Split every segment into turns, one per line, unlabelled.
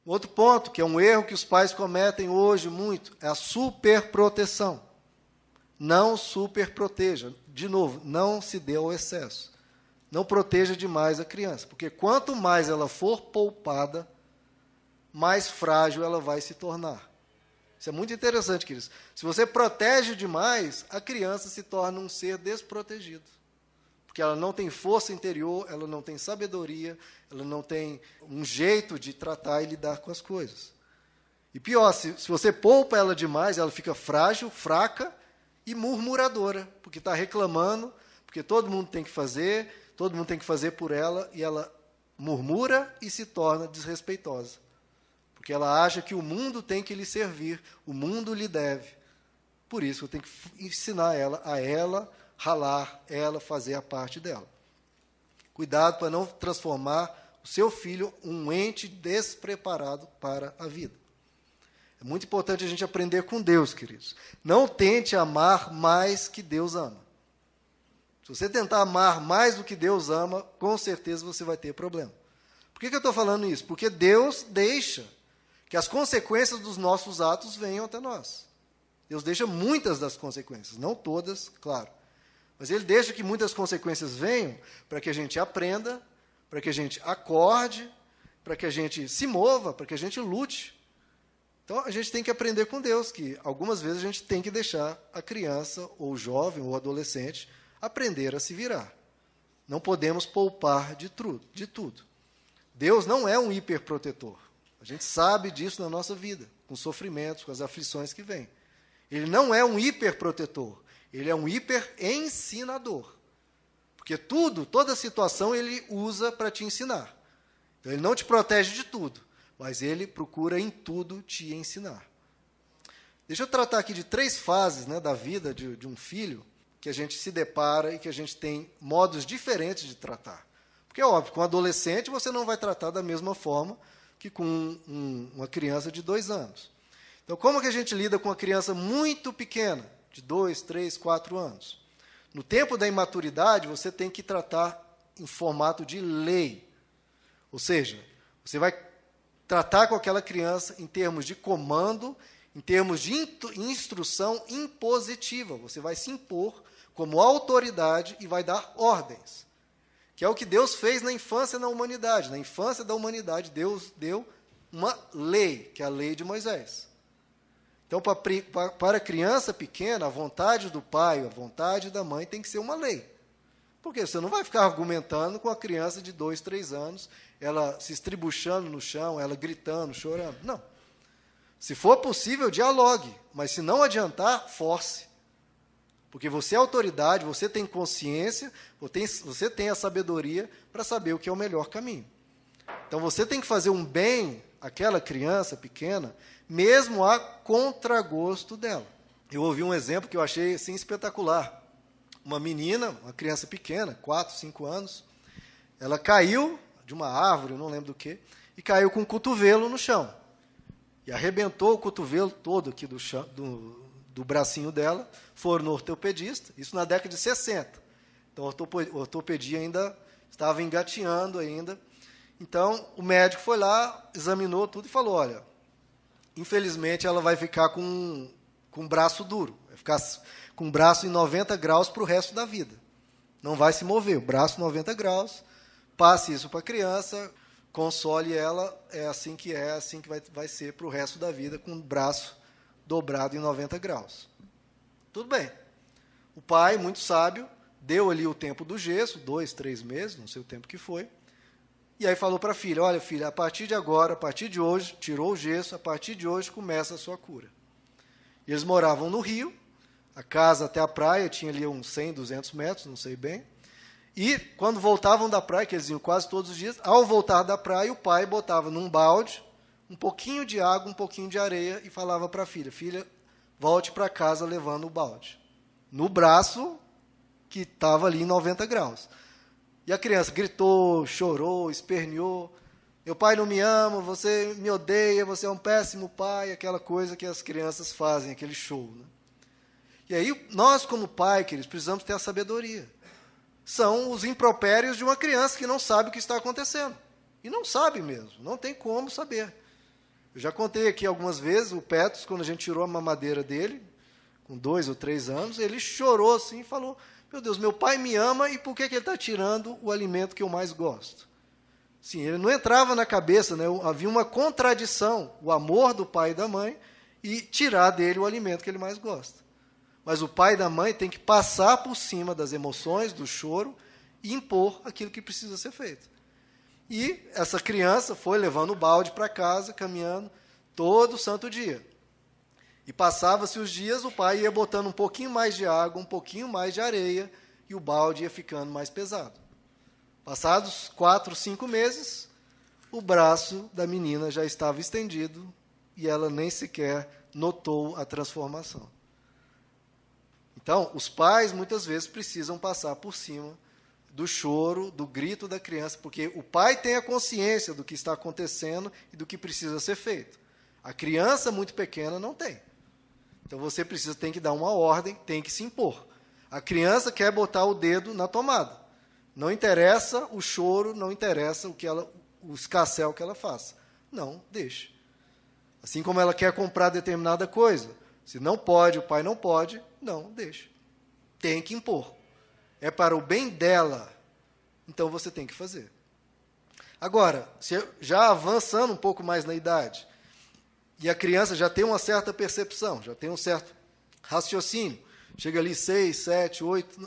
Outro ponto, que é um erro que os pais cometem hoje muito, é a superproteção. Não superproteja. De novo, não se dê ao excesso. Não proteja demais a criança, porque quanto mais ela for poupada, mais frágil ela vai se tornar. Isso é muito interessante, queridos. Se você protege demais, a criança se torna um ser desprotegido. Porque ela não tem força interior, ela não tem sabedoria, ela não tem um jeito de tratar e lidar com as coisas. E pior, se você poupa ela demais, ela fica frágil, fraca e murmuradora, porque está reclamando, porque todo mundo tem que fazer por ela, e ela murmura e se torna desrespeitosa. Porque ela acha que o mundo tem que lhe servir, o mundo lhe deve. Por isso, eu tenho que ensinar ela ralar, ela fazer a parte dela. Cuidado para não transformar o seu filho um ente despreparado para a vida. É muito importante a gente aprender com Deus, queridos. Não tente amar mais que Deus ama. Se você tentar amar mais do que Deus ama, com certeza você vai ter problema. Por que eu estou falando isso? Porque Deus deixa que as consequências dos nossos atos venham até nós. Deus deixa muitas das consequências, não todas, claro. Mas Ele deixa que muitas consequências venham para que a gente aprenda, para que a gente acorde, para que a gente se mova, para que a gente lute. Então, a gente tem que aprender com Deus, que algumas vezes a gente tem que deixar a criança, ou o jovem, ou o adolescente, aprender a se virar. Não podemos poupar de tudo. Deus não é um hiperprotetor. A gente sabe disso na nossa vida, com os sofrimentos, com as aflições que vêm. Ele não é um hiperprotetor. Ele é um hiperensinador. Porque toda situação, ele usa para te ensinar. Então, ele não te protege de tudo, mas ele procura em tudo te ensinar. Deixa eu tratar aqui de 3 fases, da vida de um filho, que a gente se depara e que a gente tem modos diferentes de tratar. Porque é óbvio, com um adolescente você não vai tratar da mesma forma que com uma criança de 2 anos. Então, como que a gente lida com uma criança muito pequena, de 2, 3, 4 anos? No tempo da imaturidade, você tem que tratar em formato de lei. Ou seja, você vai tratar com aquela criança em termos de comando, em termos de instrução impositiva. Você vai se impor como autoridade e vai dar ordens. Que é o que Deus fez na infância na humanidade. Na infância da humanidade, Deus deu uma lei, que é a lei de Moisés. Então, para a criança pequena, a vontade do pai, a vontade da mãe tem que ser uma lei. Porque você não vai ficar argumentando com a criança de 2, 3 anos, ela se estribuchando no chão, ela gritando, chorando. Não. Se for possível, dialogue. Mas se não adiantar, force. Porque você é autoridade, você tem consciência, você tem a sabedoria para saber o que é o melhor caminho. Então, você tem que fazer um bem àquela criança pequena, mesmo a contragosto dela. Eu ouvi um exemplo que eu achei assim, espetacular. Uma menina, uma criança pequena, 4, 5 anos, ela caiu de uma árvore, não lembro do que, e caiu com o cotovelo no chão. E arrebentou o cotovelo todo aqui do bracinho dela, foram no ortopedista, isso na década de 60. Então, a ortopedia ainda estava engateando ainda. Então, o médico foi lá, examinou tudo e falou, olha, infelizmente ela vai ficar com o braço duro, vai ficar com o braço em 90 graus para o resto da vida. Não vai se mover, o braço 90 graus, passe isso para a criança, console ela, é assim que vai ser para o resto da vida, com o braço dobrado em 90 graus. Tudo bem. O pai, muito sábio, deu ali o tempo do gesso, 2, 3 meses, não sei o tempo que foi, e aí falou para a filha, olha filha, a partir de agora, a partir de hoje, tirou o gesso, a partir de hoje começa a sua cura. E eles moravam no Rio, a casa até a praia tinha ali uns 100, 200 metros, não sei bem, e quando voltavam da praia, que eles iam quase todos os dias, ao voltar da praia, o pai botava num balde um pouquinho de água, um pouquinho de areia, e falava para a filha, filha, volte para casa levando o balde. No braço, que estava ali em 90 graus. E a criança gritou, chorou, esperneou. Meu pai não me ama, você me odeia, você é um péssimo pai, aquela coisa que as crianças fazem, aquele show. Né? E aí, nós como pai, queridos, precisamos ter a sabedoria. São os impropérios de uma criança que não sabe o que está acontecendo. E não sabe mesmo, não tem como saber. Eu já contei aqui algumas vezes, o Petros, quando a gente tirou a mamadeira dele, com 2 ou 3 anos, ele chorou assim e falou, meu Deus, meu pai me ama e por que ele está tirando o alimento que eu mais gosto? Sim, ele não entrava na cabeça, né? Havia uma contradição, o amor do pai e da mãe e tirar dele o alimento que ele mais gosta. Mas o pai e da mãe tem que passar por cima das emoções, do choro e impor aquilo que precisa ser feito. E essa criança foi levando o balde para casa, caminhando todo santo dia. E passava-se os dias, o pai ia botando um pouquinho mais de água, um pouquinho mais de areia, e o balde ia ficando mais pesado. Passados 4, 5 meses, o braço da menina já estava estendido e ela nem sequer notou a transformação. Então, os pais muitas vezes precisam passar por cima do choro, do grito da criança, porque o pai tem a consciência do que está acontecendo e do que precisa ser feito. A criança muito pequena não tem. Então você tem que dar uma ordem, tem que se impor. A criança quer botar o dedo na tomada. Não interessa o choro, não interessa o escarcéu que ela faça. Não, deixe. Assim como ela quer comprar determinada coisa, se não pode, o pai não pode, não, deixe. Tem que impor. É para o bem dela, então você tem que fazer. Agora, já avançando um pouco mais na idade, e a criança já tem uma certa percepção, já tem um certo raciocínio, chega ali 6, 7,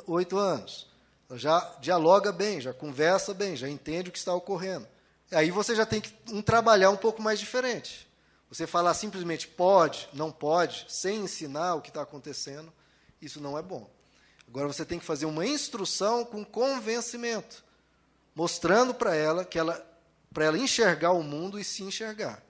8 anos, ela já dialoga bem, já conversa bem, já entende o que está ocorrendo. Aí você já tem que trabalhar um pouco mais diferente. Você falar simplesmente pode, não pode, sem ensinar o que está acontecendo, isso não é bom. Agora você tem que fazer uma instrução com convencimento, mostrando para ela enxergar o mundo e se enxergar.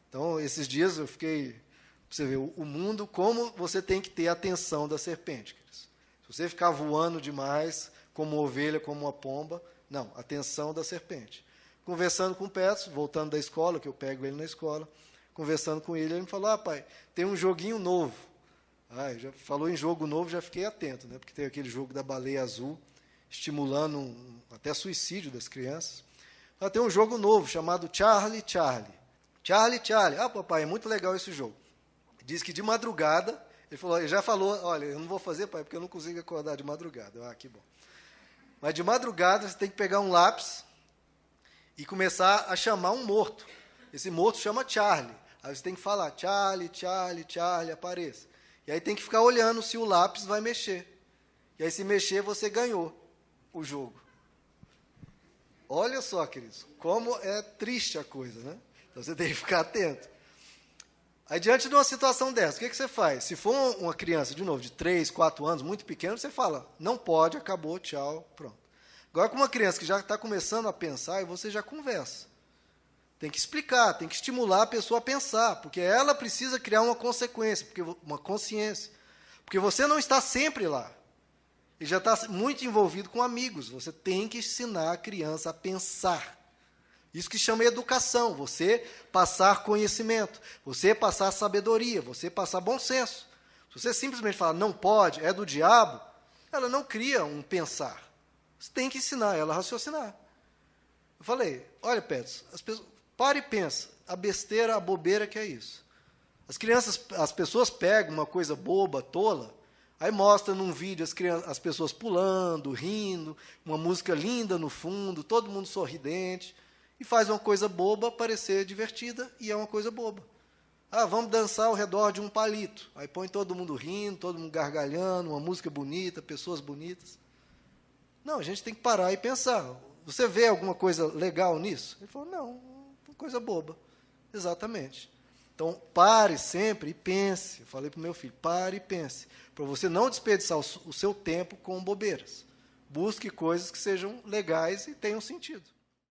Então, esses dias eu fiquei, para você ver, o mundo, como você tem que ter a atenção da serpente. Se você ficar voando demais, como uma ovelha, como uma pomba, não, atenção da serpente. Conversando com o Petros, voltando da escola, que eu pego ele na escola, conversando com ele me falou, pai, tem um joguinho novo. Já falou em jogo novo, já fiquei atento, né? Porque tem aquele jogo da baleia azul, estimulando até suicídio das crianças. Tem um jogo novo chamado Charlie, Charlie. Charlie, Charlie. Papai, é muito legal esse jogo. Diz que de madrugada, ele já falou, olha, eu não vou fazer, pai, porque eu não consigo acordar de madrugada. Que bom. Mas de madrugada você tem que pegar um lápis e começar a chamar um morto. Esse morto chama Charlie. Aí você tem que falar, Charlie, Charlie, Charlie, apareça. E aí tem que ficar olhando se o lápis vai mexer. E aí, se mexer, você ganhou o jogo. Olha só, queridos, como é triste a coisa, né? Então, você tem que ficar atento. Aí, diante de uma situação dessa, o que você faz? Se for uma criança, de novo, de 3, 4 anos, muito pequena, você fala, não pode, acabou, tchau, pronto. Agora, com uma criança que já está começando a pensar, você já conversa. Tem que explicar, tem que estimular a pessoa a pensar, porque ela precisa criar uma consequência, uma consciência. Porque você não está sempre lá. E já está muito envolvido com amigos. Você tem que ensinar a criança a pensar. Isso que chama educação, você passar conhecimento, você passar sabedoria, você passar bom senso. Se você simplesmente fala, não pode, é do diabo, ela não cria um pensar. Você tem que ensinar ela a raciocinar. Eu falei, olha, Petros, para e pensa, a besteira, a bobeira que é isso. As pessoas pegam uma coisa boba, tola, aí mostra num vídeo as pessoas pulando, rindo, uma música linda no fundo, todo mundo sorridente, e faz uma coisa boba parecer divertida, e é uma coisa boba. Vamos dançar ao redor de um palito. Aí põe todo mundo rindo, todo mundo gargalhando, uma música bonita, pessoas bonitas. Não, a gente tem que parar e pensar. Você vê alguma coisa legal nisso? Ele falou, não, coisa boba. Exatamente. Então, pare sempre e pense. Eu falei para o meu filho, pare e pense. Para você não desperdiçar o seu tempo com bobeiras. Busque coisas que sejam legais e tenham sentido.